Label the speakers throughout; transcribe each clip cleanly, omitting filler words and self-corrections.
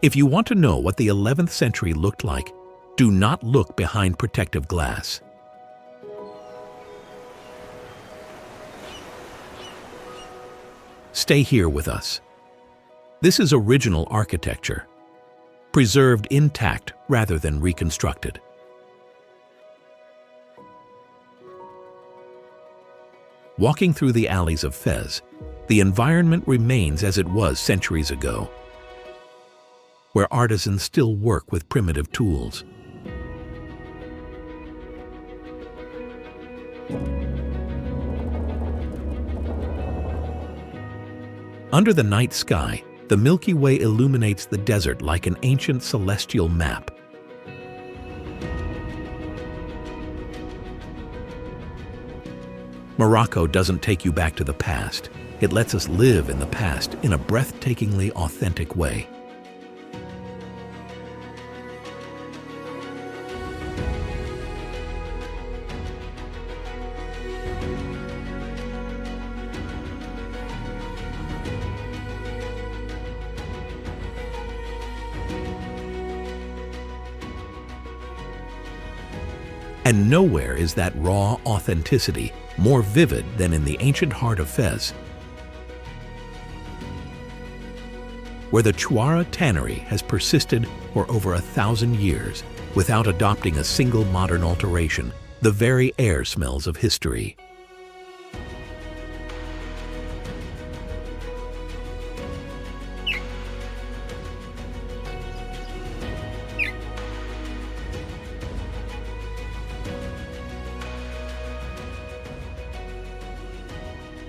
Speaker 1: If you want to know what the 11th century looked like, do not look behind protective glass. Stay here with us. This is original architecture, preserved intact rather than reconstructed. Walking through the alleys of Fez, the environment remains as it was centuries ago, where artisans still work with primitive tools. Under the night sky, the Milky Way illuminates the desert like an ancient celestial map. Morocco doesn't take you back to the past. It lets us live in the past in a breathtakingly authentic way. And nowhere is that raw authenticity more vivid than in the ancient heart of Fez, where the Chouara tannery has persisted for over 1,000 years without adopting a single modern alteration. The very air smells of history.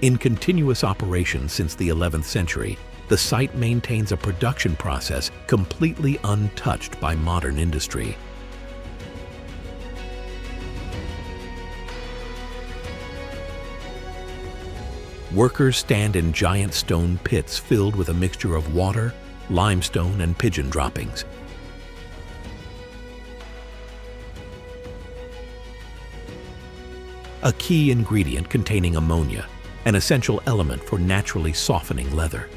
Speaker 1: In continuous operation since the 11th century, the site maintains a production process completely untouched by modern industry. Workers stand in giant stone pits filled with a mixture of water, limestone, and pigeon droppings. A key ingredient containing ammonia, an essential element for naturally softening leather.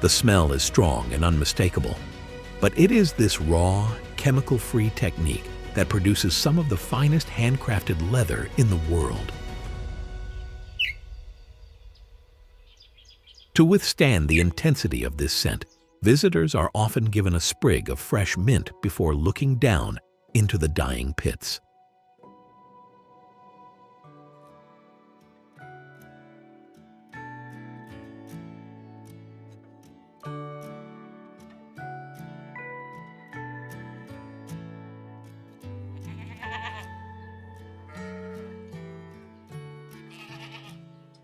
Speaker 1: The smell is strong and unmistakable, but it is this raw, chemical-free technique that produces some of the finest handcrafted leather in the world. To withstand the intensity of this scent, visitors are often given a sprig of fresh mint before looking down into the dying pits.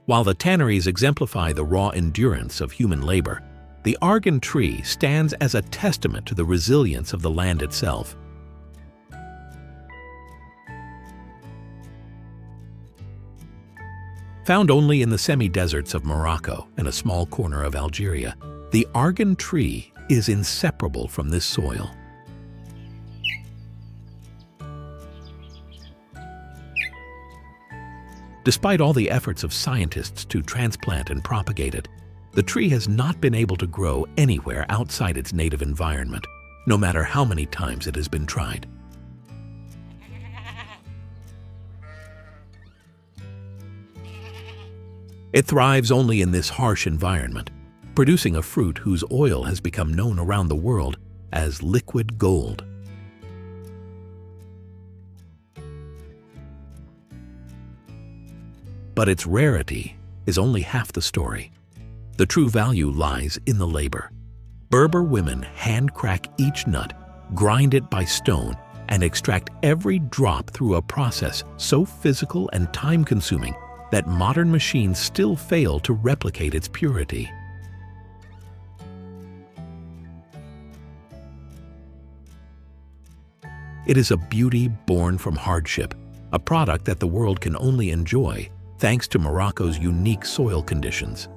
Speaker 1: While the tanneries exemplify the raw endurance of human labor, the argan tree stands as a testament to the resilience of the land itself. Found only in the semi-deserts of Morocco and a small corner of Algeria, the argan tree is inseparable from this soil. Despite all the efforts of scientists to transplant and propagate it, the tree has not been able to grow anywhere outside its native environment, no matter how many times it has been tried. It thrives only in this harsh environment, producing a fruit whose oil has become known around the world as liquid gold. But its rarity is only half the story. The true value lies in the labor. Berber women hand-crack each nut, grind it by stone, and extract every drop through a process so physical and time-consuming that modern machines still fail to replicate its purity. It is a beauty born from hardship, a product that the world can only enjoy thanks to Morocco's unique soil conditions.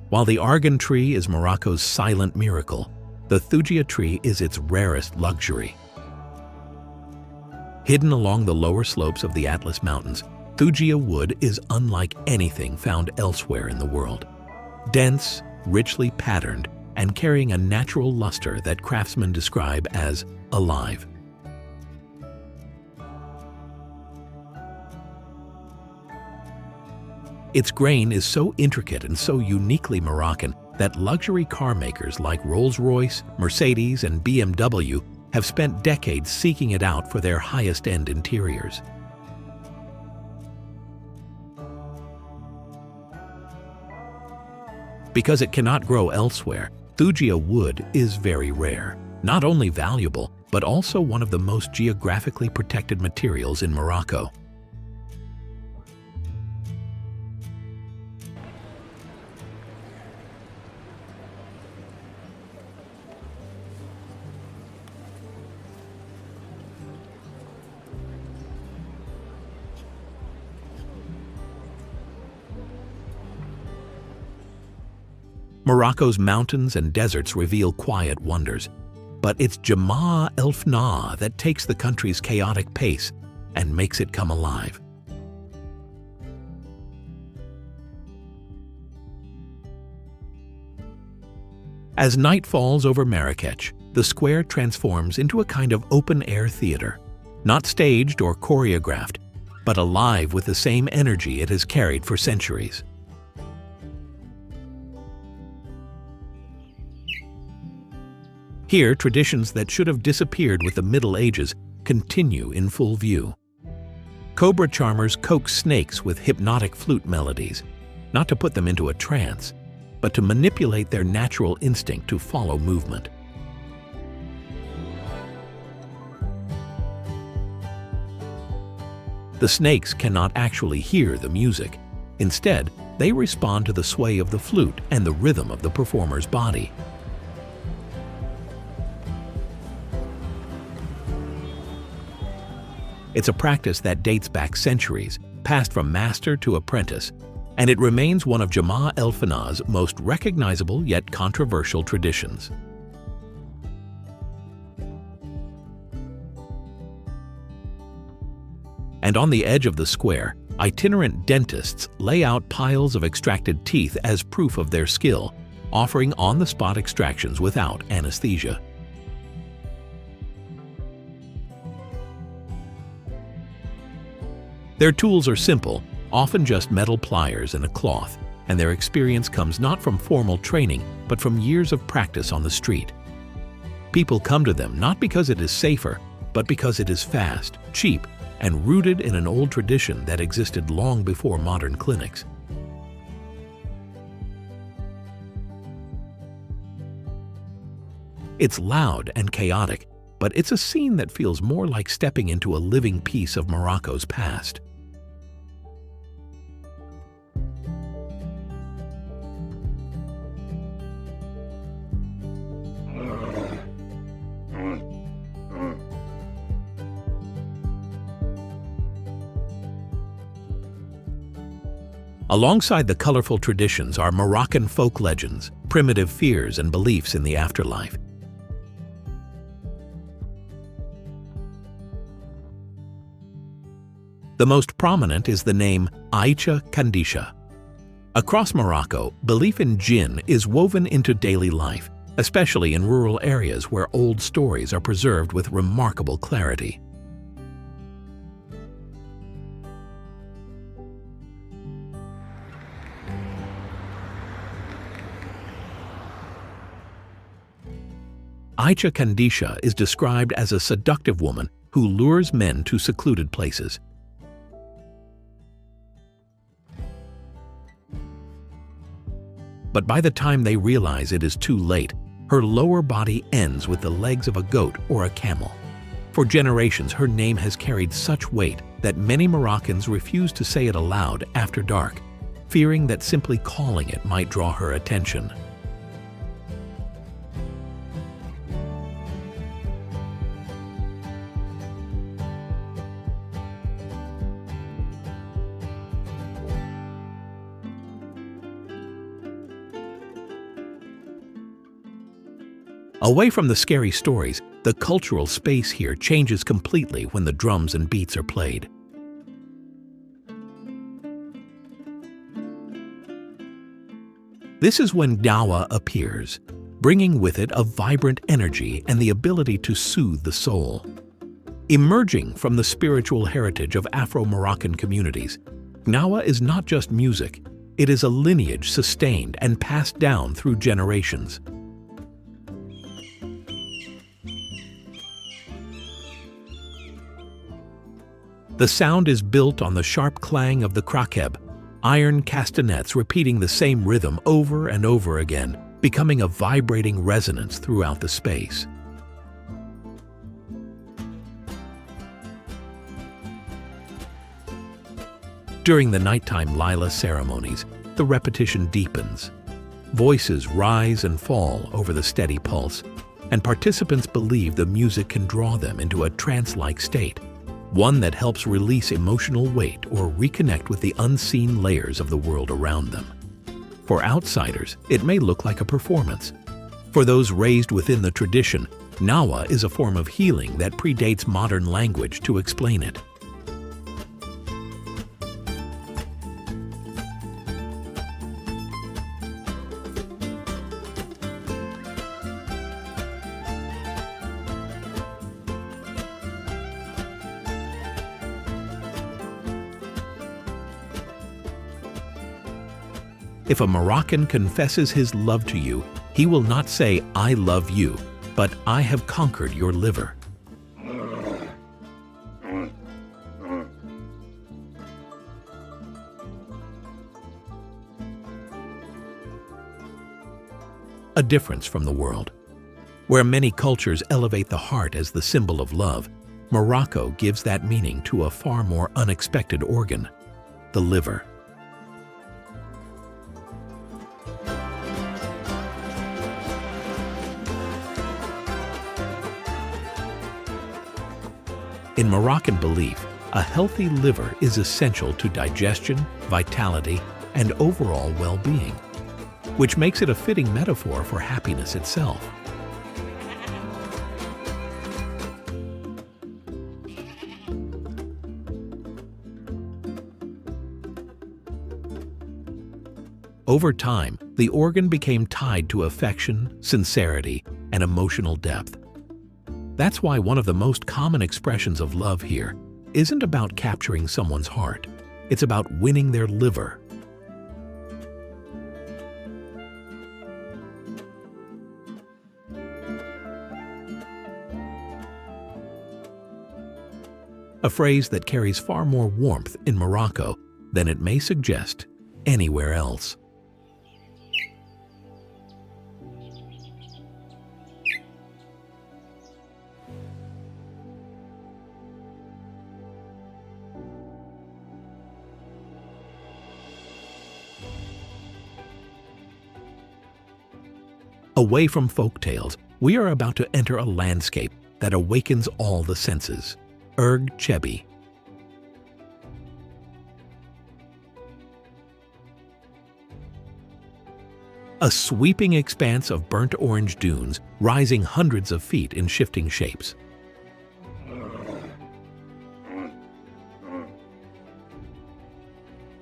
Speaker 1: While the argan tree is Morocco's silent miracle, The thuja tree is its rarest luxury. Hidden along the lower slopes of the Atlas Mountains, thuja wood is unlike anything found elsewhere in the world. Dense, richly patterned, and carrying a natural luster that craftsmen describe as alive. Its grain is so intricate and so uniquely Moroccan that luxury car makers like Rolls-Royce, Mercedes, and BMW have spent decades seeking it out for their highest-end interiors. Because it cannot grow elsewhere, thuja wood is very rare, not only valuable, but also one of the most geographically protected materials in Morocco. Morocco's mountains and deserts reveal quiet wonders, but it's Jama el-Fna that takes the country's chaotic pace and makes it come alive. As night falls over Marrakech, the square transforms into a kind of open-air theater, not staged or choreographed, but alive with the same energy it has carried for centuries. Here, traditions that should have disappeared with the Middle Ages continue in full view. Cobra charmers coax snakes with hypnotic flute melodies, not to put them into a trance, but to manipulate their natural instinct to follow movement. The snakes cannot actually hear the music. Instead, they respond to the sway of the flute and the rhythm of the performer's body. It's a practice that dates back centuries, passed from master to apprentice, and it remains one of Jama el-Fna's most recognizable yet controversial traditions. And on the edge of the square, itinerant dentists lay out piles of extracted teeth as proof of their skill, offering on-the-spot extractions without anesthesia. Their tools are simple, often just metal pliers and a cloth, and their experience comes not from formal training, but from years of practice on the street. People come to them not because it is safer, but because it is fast, cheap, and rooted in an old tradition that existed long before modern clinics. It's loud and chaotic, but it's a scene that feels more like stepping into a living piece of Morocco's past. Alongside the colorful traditions are Moroccan folk legends, primitive fears and beliefs in the afterlife. The most prominent is the name Aïcha Kandisha. Across Morocco, belief in jinn is woven into daily life, especially in rural areas where old stories are preserved with remarkable clarity. Aïcha Kandisha is described as a seductive woman who lures men to secluded places. But by the time they realize it is too late, her lower body ends with the legs of a goat or a camel. For generations, her name has carried such weight that many Moroccans refuse to say it aloud after dark, fearing that simply calling it might draw her attention. Away from the scary stories, the cultural space here changes completely when the drums and beats are played. This is when Dawa appears, bringing with it a vibrant energy and the ability to soothe the soul. Emerging from the spiritual heritage of Afro-Moroccan communities, Gnawa is not just music, it is a lineage sustained and passed down through generations. The sound is built on the sharp clang of the krakeb, iron castanets repeating the same rhythm over and over again, becoming a vibrating resonance throughout the space. During the nighttime Lila ceremonies, the repetition deepens. Voices rise and fall over the steady pulse, and participants believe the music can draw them into a trance-like state, one that helps release emotional weight or reconnect with the unseen layers of the world around them. For outsiders, it may look like a performance. For those raised within the tradition, Gnawa is a form of healing that predates modern language to explain it. If a Moroccan confesses his love to you, he will not say, "I love you," but "I have conquered your liver." A difference from the world. Where many cultures elevate the heart as the symbol of love, Morocco gives that meaning to a far more unexpected organ, the liver. In Moroccan belief, a healthy liver is essential to digestion, vitality, and overall well-being, which makes it a fitting metaphor for happiness itself. Over time, the organ became tied to affection, sincerity, and emotional depth. That's why one of the most common expressions of love here isn't about capturing someone's heart. It's about winning their liver. A phrase that carries far more warmth in Morocco than it may suggest anywhere else. Away from folk tales, we are about to enter a landscape that awakens all the senses. Erg Chebi. A sweeping expanse of burnt orange dunes rising hundreds of feet in shifting shapes.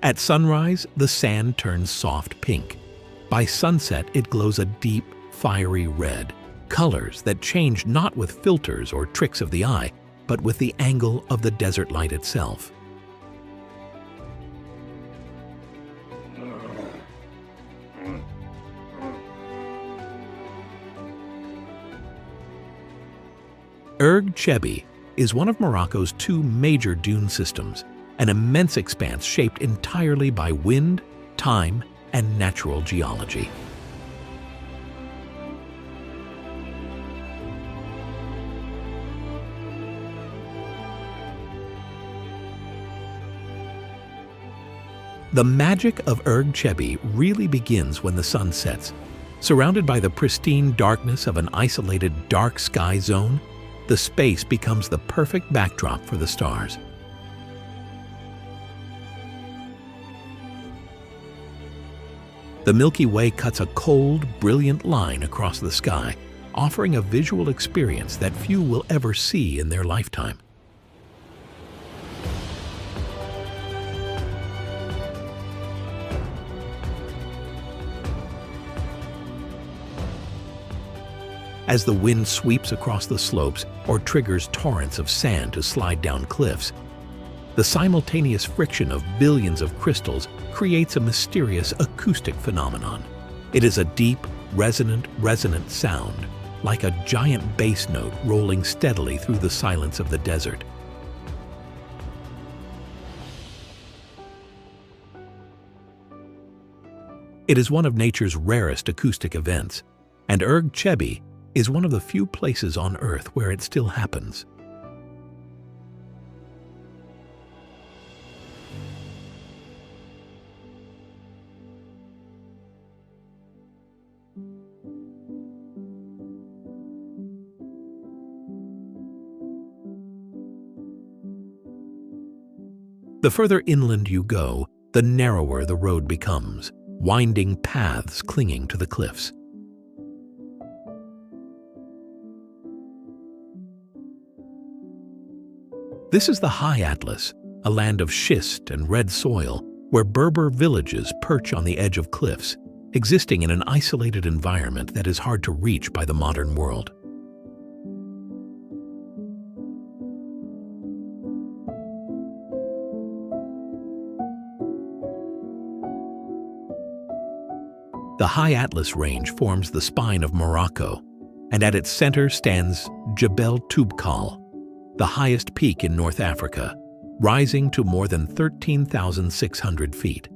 Speaker 1: At sunrise, the sand turns soft pink. By sunset, it glows a deep, fiery red, colors that change not with filters or tricks of the eye, but with the angle of the desert light itself. Erg Chebi is one of Morocco's two major dune systems, an immense expanse shaped entirely by wind, time, and natural geology. The magic of Erg Chebi really begins when the sun sets. Surrounded by the pristine darkness of an isolated dark sky zone, the space becomes the perfect backdrop for the stars. The Milky Way cuts a cold, brilliant line across the sky, offering a visual experience that few will ever see in their lifetime. As the wind sweeps across the slopes or triggers torrents of sand to slide down cliffs, the simultaneous friction of billions of crystals creates a mysterious acoustic phenomenon. It is a deep, resonant sound, like a giant bass note rolling steadily through the silence of the desert. It is one of nature's rarest acoustic events, and Chebi is one of the few places on Earth where it still happens. The further inland you go, the narrower the road becomes, winding paths clinging to the cliffs. This is the High Atlas, a land of schist and red soil, where Berber villages perch on the edge of cliffs, existing in an isolated environment that is hard to reach by the modern world. The High Atlas Range forms the spine of Morocco, and at its center stands Jebel Toubkal, the highest peak in North Africa, rising to more than 13,600 feet.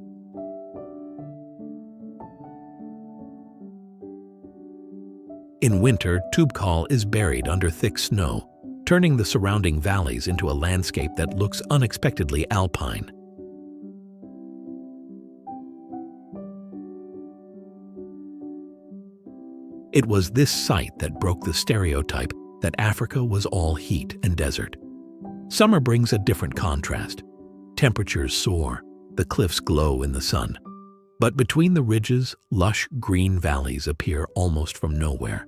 Speaker 1: In winter, Toubkal is buried under thick snow, turning the surrounding valleys into a landscape that looks unexpectedly alpine. It was this site that broke the stereotype that Africa was all heat and desert. Summer brings a different contrast. Temperatures soar, the cliffs glow in the sun. But between the ridges, lush green valleys appear almost from nowhere.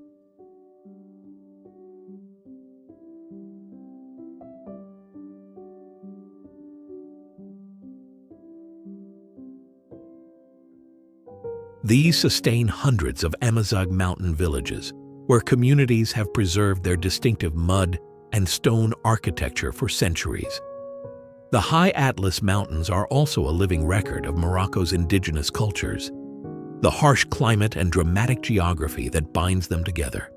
Speaker 1: These sustain hundreds of Amazigh mountain villages, where communities have preserved their distinctive mud and stone architecture for centuries. The High Atlas Mountains are also a living record of Morocco's indigenous cultures, the harsh climate and dramatic geography that binds them together.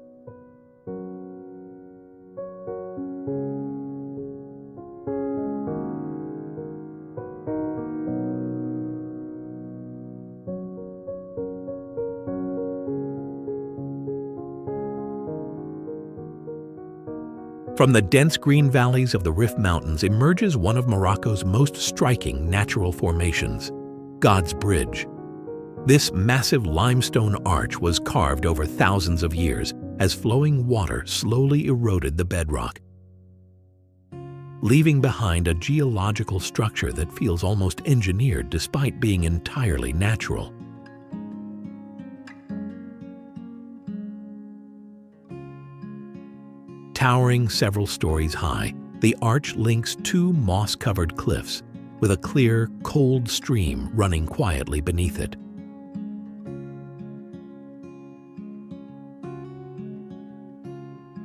Speaker 1: From the dense green valleys of the Rif Mountains emerges one of Morocco's most striking natural formations, God's Bridge. This massive limestone arch was carved over thousands of years as flowing water slowly eroded the bedrock, leaving behind a geological structure that feels almost engineered despite being entirely natural. Towering several stories high, the arch links two moss-covered cliffs, with a clear, cold stream running quietly beneath it.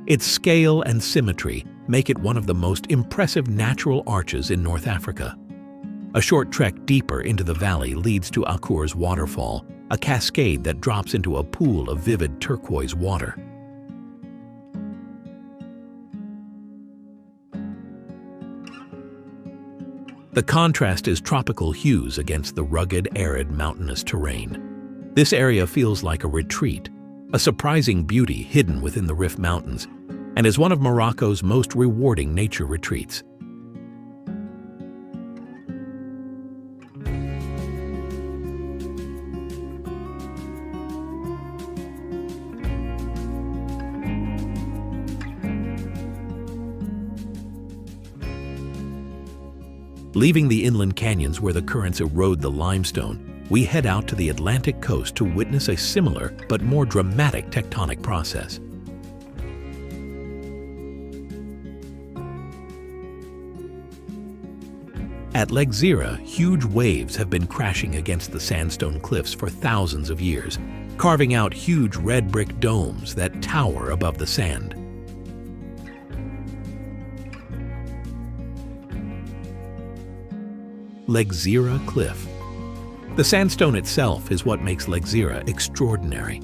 Speaker 1: Its scale and symmetry make it one of the most impressive natural arches in North Africa. A short trek deeper into the valley leads to Akour's waterfall, a cascade that drops into a pool of vivid turquoise water. The contrast is tropical hues against the rugged, arid, mountainous terrain. This area feels like a retreat, a surprising beauty hidden within the Rif Mountains, and is one of Morocco's most rewarding nature retreats. Leaving the inland canyons where the currents erode the limestone, we head out to the Atlantic coast to witness a similar but more dramatic tectonic process. At Legzira, huge waves have been crashing against the sandstone cliffs for thousands of years, carving out huge red brick domes that tower above the sand. Legzira Cliff. The sandstone itself is what makes Legzira extraordinary.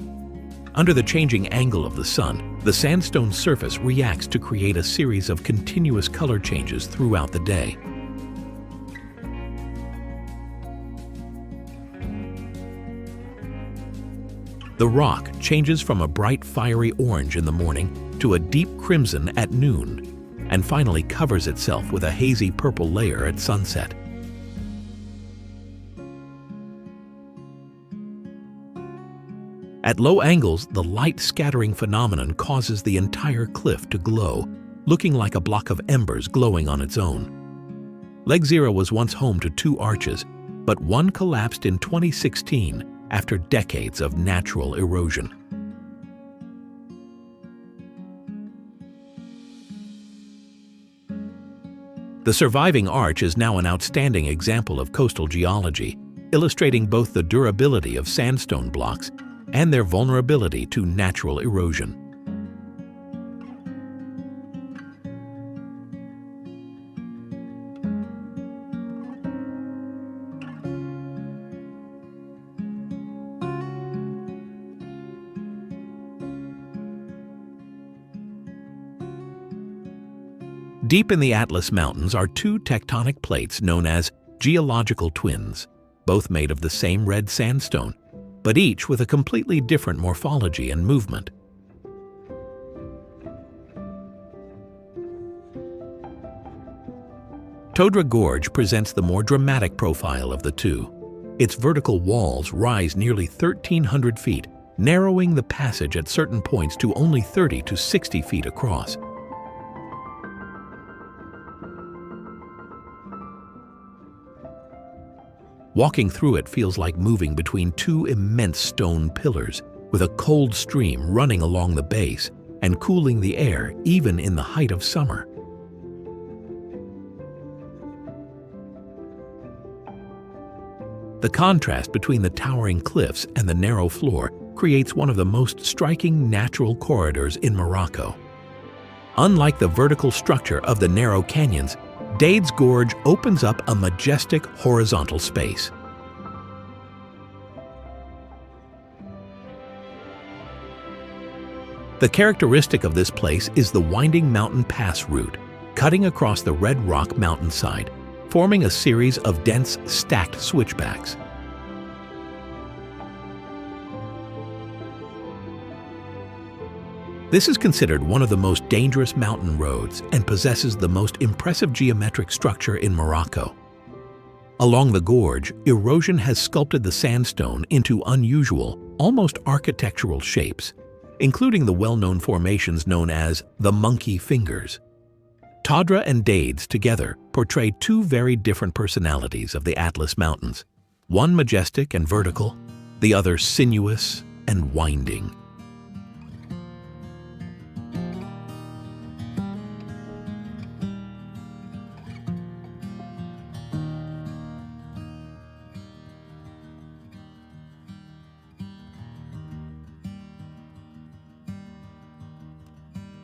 Speaker 1: Under the changing angle of the sun, the sandstone surface reacts to create a series of continuous color changes throughout the day. The rock changes from a bright fiery orange in the morning to a deep crimson at noon, and finally covers itself with a hazy purple layer at sunset. At low angles, the light scattering phenomenon causes the entire cliff to glow, looking like a block of embers glowing on its own. Legzira was once home to 2 arches, but one collapsed in 2016 after decades of natural erosion. The surviving arch is now an outstanding example of coastal geology, illustrating both the durability of sandstone blocks and their vulnerability to natural erosion. Deep in the Atlas Mountains are 2 tectonic plates known as geological twins, both made of the same red sandstone, but each with a completely different morphology and movement. Todra Gorge presents the more dramatic profile of the 2. Its vertical walls rise nearly 1,300 feet, narrowing the passage at certain points to only 30 to 60 feet across. Walking through it feels like moving between 2 immense stone pillars, with a cold stream running along the base and cooling the air even in the height of summer. The contrast between the towering cliffs and the narrow floor creates one of the most striking natural corridors in Morocco. Unlike the vertical structure of the narrow canyons, Dade's Gorge opens up a majestic horizontal space. The characteristic of this place is the winding mountain pass route, cutting across the red rock mountainside, forming a series of dense, stacked switchbacks. This is considered one of the most dangerous mountain roads and possesses the most impressive geometric structure in Morocco. Along the gorge, erosion has sculpted the sandstone into unusual, almost architectural shapes, including the well-known formations known as the monkey fingers. Todra and Dades together portray 2 very different personalities of the Atlas Mountains, one majestic and vertical, the other sinuous and winding.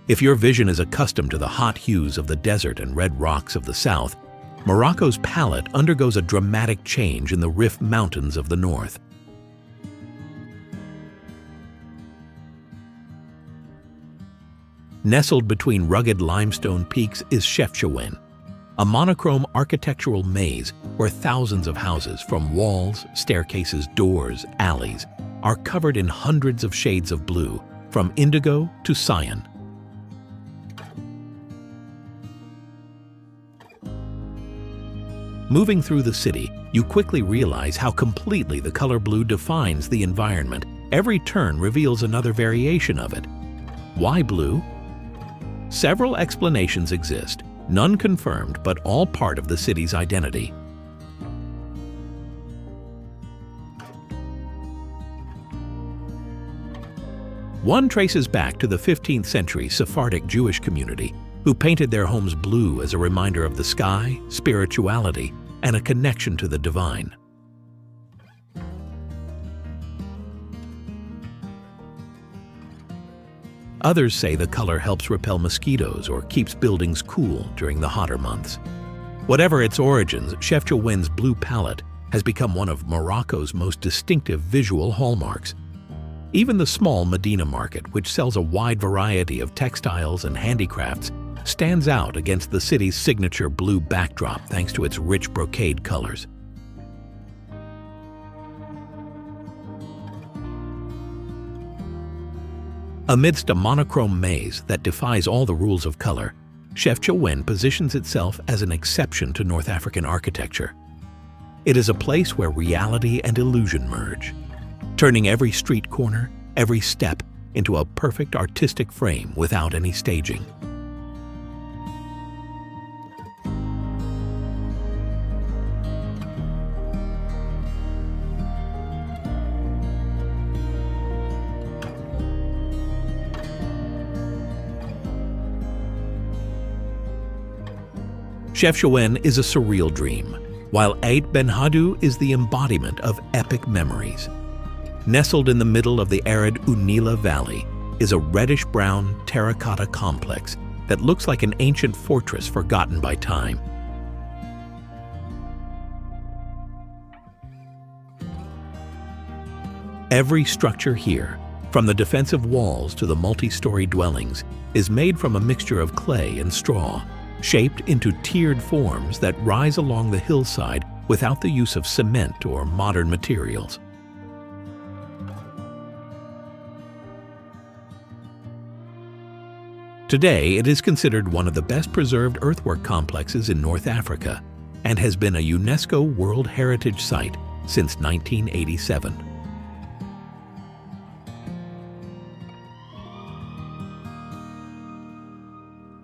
Speaker 1: If your vision is accustomed to the hot hues of the desert and red rocks of the south, Morocco's palette undergoes a dramatic change in the Rif Mountains of the north. Nestled between rugged limestone peaks is Chefchaouen, a monochrome architectural maze where thousands of houses, from walls, staircases, doors, alleys, are covered in hundreds of shades of blue, from indigo to cyan. Moving through the city, you quickly realize how completely the color blue defines the environment. Every turn reveals another variation of it. Why blue? Several explanations exist, none confirmed, but all part of the city's identity. One traces back to the 15th century Sephardic Jewish community, who painted their homes blue as a reminder of the sky, spirituality, and a connection to the divine. Others say the color helps repel mosquitoes or keeps buildings cool during the hotter months. Whatever its origins, Chefchaouen's blue palette has become one of Morocco's most distinctive visual hallmarks. Even the small Medina market, which sells a wide variety of textiles and handicrafts, stands out against the city's signature blue backdrop thanks to its rich brocade colors. Amidst a monochrome maze that defies all the rules of color, Chefchaouen positions itself as an exception to North African architecture. It is a place where reality and illusion merge, turning every street corner, every step, into a perfect artistic frame without any staging. Chefchaouen is a surreal dream, while Ait Ben Haddou is the embodiment of epic memories. Nestled in the middle of the arid Unila Valley is a reddish-brown terracotta complex that looks like an ancient fortress forgotten by time. Every structure here, from the defensive walls to the multi-story dwellings, is made from a mixture of clay and straw, shaped into tiered forms that rise along the hillside without the use of cement or modern materials. Today, it is considered one of the best preserved earthwork complexes in North Africa and has been a UNESCO World Heritage Site since 1987.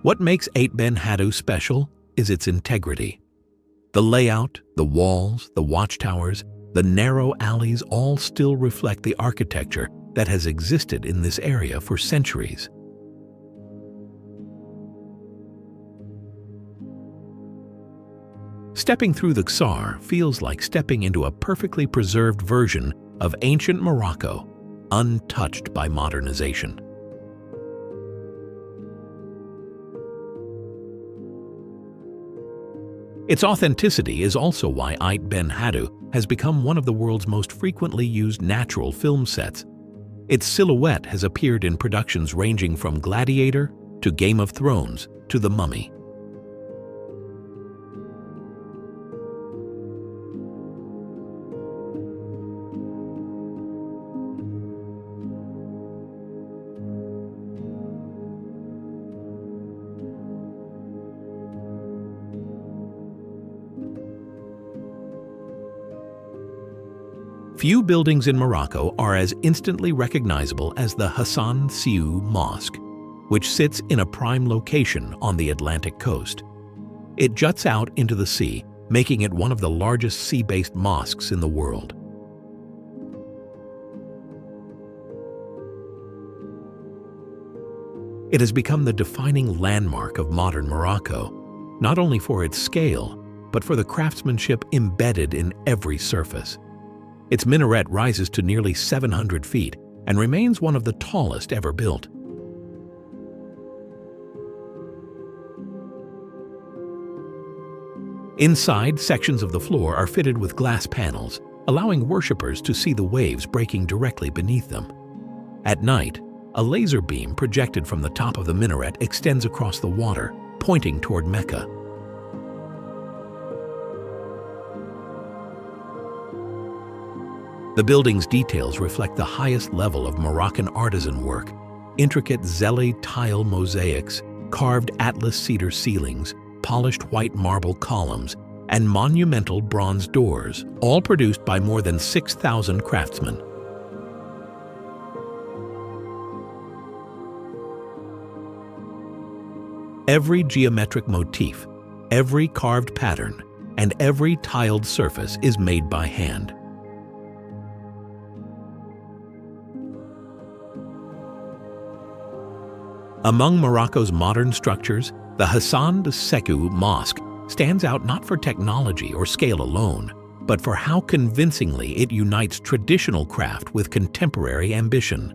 Speaker 1: What makes Ait Ben Haddou special is its integrity. The layout, the walls, the watchtowers, the narrow alleys all still reflect the architecture that has existed in this area for centuries. Stepping through the Ksar feels like stepping into a perfectly preserved version of ancient Morocco, untouched by modernization. Its authenticity is also why Ait Ben Haddou has become one of the world's most frequently used natural film sets. Its silhouette has appeared in productions ranging from Gladiator to Game of Thrones to The Mummy. Few buildings in Morocco are as instantly recognizable as the Hassan Siou Mosque, which sits in a prime location on the Atlantic coast. It juts out into the sea, making it one of the largest sea-based mosques in the world. It has become the defining landmark of modern Morocco, not only for its scale, but for the craftsmanship embedded in every surface. Its minaret rises to nearly 700 feet and remains one of the tallest ever built. Inside, sections of the floor are fitted with glass panels, allowing worshippers to see the waves breaking directly beneath them. At night, a laser beam projected from the top of the minaret extends across the water, pointing toward Mecca. The building's details reflect the highest level of Moroccan artisan work: intricate Zeli tile mosaics, carved Atlas cedar ceilings, polished white marble columns, and monumental bronze doors, all produced by more than 6,000 craftsmen. Every geometric motif, every carved pattern, and every tiled surface is made by hand. Among Morocco's modern structures, the Hassan Siou Mosque stands out not for technology or scale alone, but for how convincingly it unites traditional craft with contemporary ambition.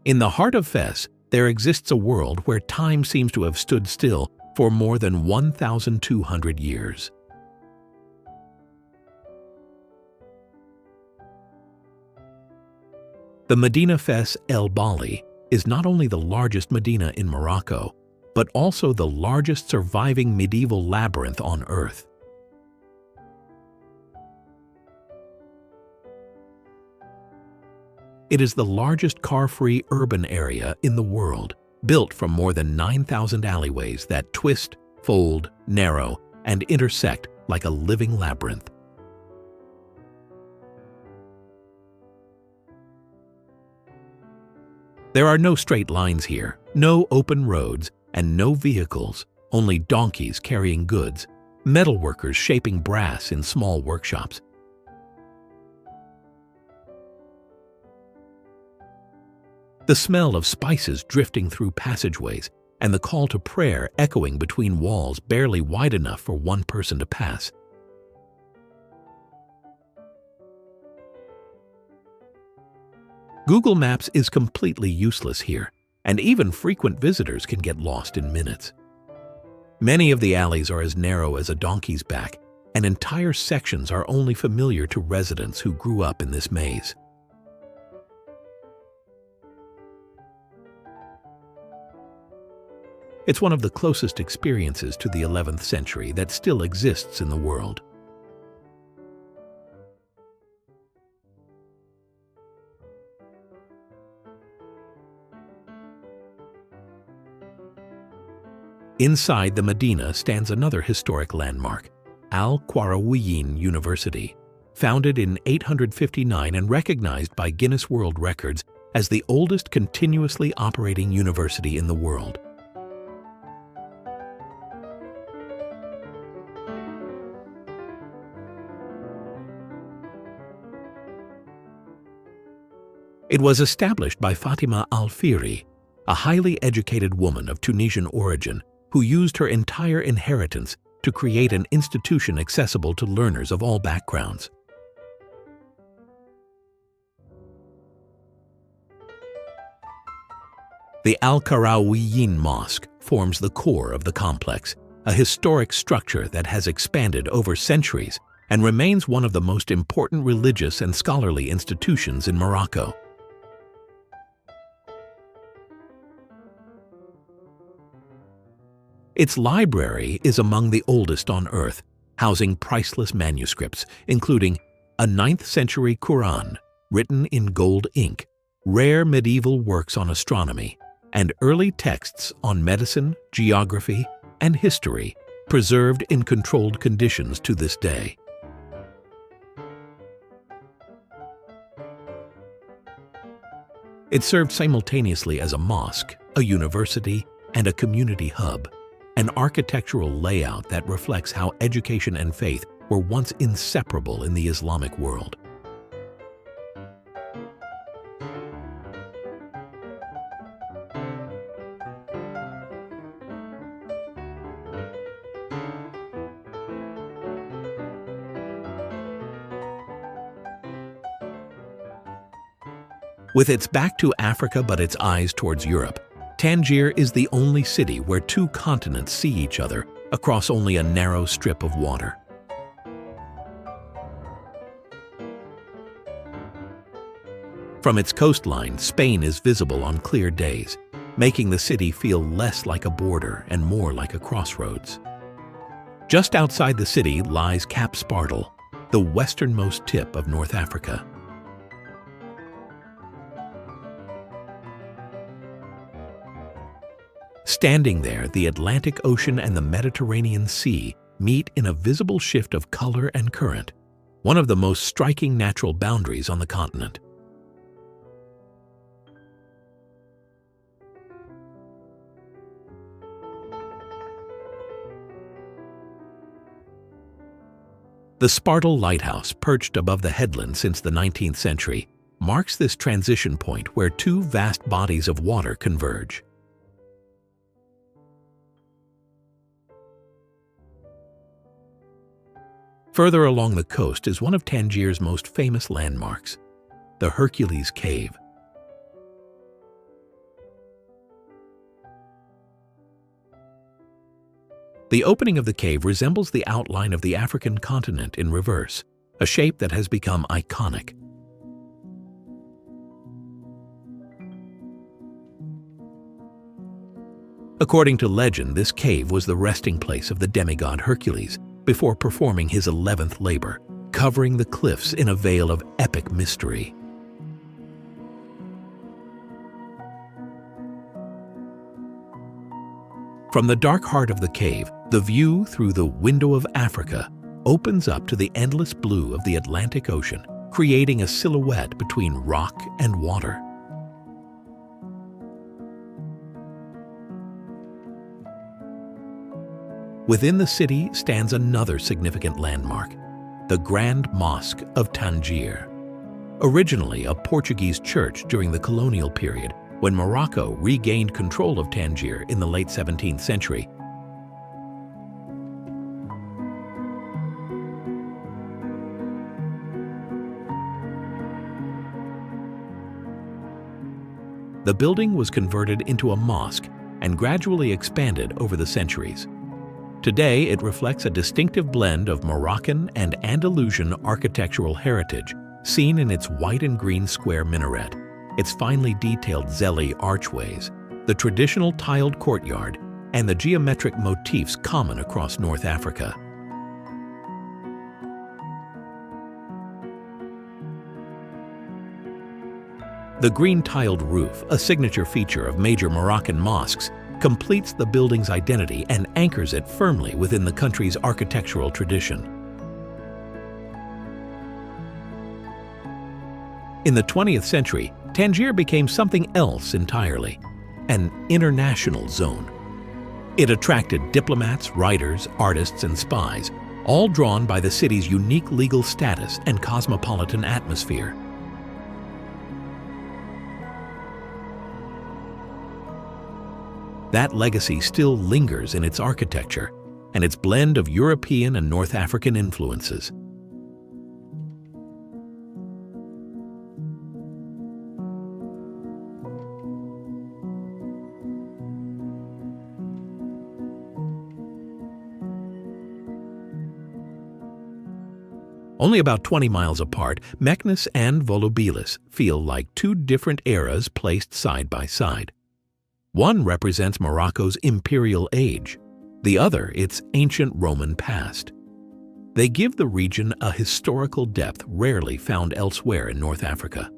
Speaker 1: In the heart of Fez, there exists a world where time seems to have stood still for more than 1,200 years. The Medina Fez El Bali is not only the largest medina in Morocco, but also the largest surviving medieval labyrinth on Earth. It is the largest car-free urban area in the world, built from more than 9,000 alleyways that twist, fold, narrow, and intersect like a living labyrinth. There are no straight lines here, no open roads, and no vehicles, only donkeys carrying goods, metalworkers shaping brass in small workshops. The smell of spices drifting through passageways, and the call to prayer echoing between walls barely wide enough for one person to pass. Google Maps is completely useless here, and even frequent visitors can get lost in minutes. Many of the alleys are as narrow as a donkey's back, and entire sections are only familiar to residents who grew up in this maze. It's one of the closest experiences to the 11th century that still exists in the world. Inside the Medina stands another historic landmark, Al-Qarawiyyin University, founded in 859 and recognized by Guinness World Records as the oldest continuously operating university in the world. It was established by Fatima al-Fihri, a highly educated woman of Tunisian origin who used her entire inheritance to create an institution accessible to learners of all backgrounds. The Al-Qarawiyyin Mosque forms the core of the complex, a historic structure that has expanded over centuries and remains one of the most important religious and scholarly institutions in Morocco. Its library is among the oldest on Earth, housing priceless manuscripts, including a 9th century Quran written in gold ink, rare medieval works on astronomy, and early texts on medicine, geography, and history, preserved in controlled conditions to this day. It served simultaneously as a mosque, a university, and a community hub, an architectural layout that reflects how education and faith were once inseparable in the Islamic world. With its back to Africa but its eyes towards Europe, Tangier is the only city where two continents see each other across only a narrow strip of water. From its coastline, Spain is visible on clear days, making the city feel less like a border and more like a crossroads. Just outside the city lies Cap Spartel, the westernmost tip of North Africa. Standing there, the Atlantic Ocean and the Mediterranean Sea meet in a visible shift of color and current, one of the most striking natural boundaries on the continent. The Spartel Lighthouse, perched above the headland since the 19th century, marks this transition point where two vast bodies of water converge. Further along the coast is one of Tangier's most famous landmarks, the Hercules Cave. The opening of the cave resembles the outline of the African continent in reverse, a shape that has become iconic. According to legend, this cave was the resting place of the demigod Hercules before performing his 11th labor, covering the cliffs in a veil of epic mystery. From the dark heart of the cave, the view through the window of Africa opens up to the endless blue of the Atlantic Ocean, creating a silhouette between rock and water. Within the city stands another significant landmark, the Grand Mosque of Tangier. Originally a Portuguese church during the colonial period, when Morocco regained control of Tangier in the late 17th century. The building was converted into a mosque and gradually expanded over the centuries. Today, it reflects a distinctive blend of Moroccan and Andalusian architectural heritage, seen in its white and green square minaret, its finely detailed zelly archways, the traditional tiled courtyard, and the geometric motifs common across North Africa. The green tiled roof, a signature feature of major Moroccan mosques, completes the building's identity and anchors it firmly within the country's architectural tradition. In the 20th century, Tangier became something else entirely, an international zone. It attracted diplomats, writers, artists, and spies, all drawn by the city's unique legal status and cosmopolitan atmosphere. That legacy still lingers in its architecture and its blend of European and North African influences. Only about 20 miles apart, Meknes and Volubilis feel like two different eras placed side by side. One represents Morocco's imperial age, the other its ancient Roman past. They give the region a historical depth rarely found elsewhere in North Africa.